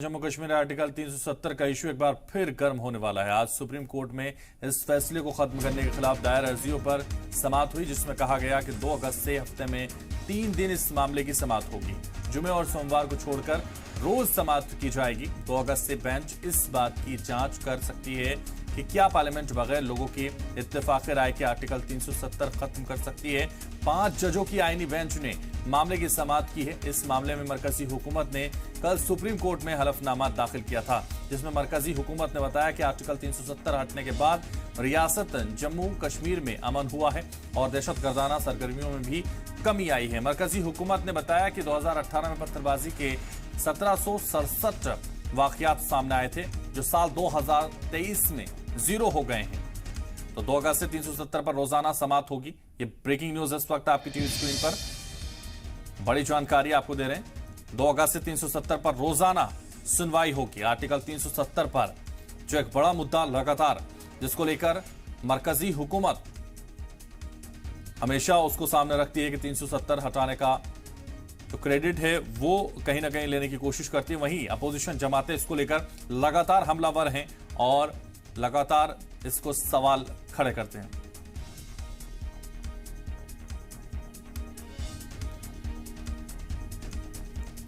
Jammu Kashmir article 370 का issue एक बार फिर गर्म होने वाला है। आज सुप्रीम कोर्ट में इस फैसले को खत्म करने के खिलाफ दायर अर्जियों पर समाअत हुई, जिसमें कहा गया कि 2 अगस्त से हफ्ते में 3 दिन इस मामले की समाअत होगी। जुमे और सोमवार को छोड़कर रोज समाअत की जाएगी। 2 अगस्त से बेंच इस बात की जांच कर सकती है कि क्या पार्लियामेंट बगैर लोगों की इत्तेफाक राय के आर्टिकल 370 खत्म कर सकती है। 5 जजों की आईनी बेंच ने मामले की समाअत की है। इस मामले में मरकजी हुकूमत ने कल सुप्रीम कोर्ट में हलफनामा दाखिल किया था, जिसमें मरकजी हुकूमत ने बताया कि आर्टिकल 370 हटने के बाद रियासत जम्मू कश्मीर में अमन हुआ है और दहशतगर्दाना सरगर्मियों में भी कमी आई है। मरकजी हुकूमत ने बताया कि 2018 में पत्थरबाजी के 1767 वाकयात सामने आए थे, जो साल 2023 में 0 हो गए हैं। तो 2 अगस्त से 370 पर रोजाना समाअत होगी। ये ब्रेकिंग न्यूज इस वक्त आपकी टीवी स्क्रीन पर बड़ी जानकारी आपको दे रहे हैं। 2 अगस्त से 370 पर रोजाना सुनवाई होगी। आर्टिकल 370 पर जो एक बड़ा मुद्दा लगातार जिसको लेकर मरकजी हुकूमत हमेशा उसको सामने रखती है कि 370 हटाने का जो क्रेडिट है वो कहीं ना कहीं लेने की कोशिश करती है। वहीं अपोजिशन जमातें इसको लेकर लगातार हमलावर हैं और लगातार इसको सवाल खड़े करते हैं।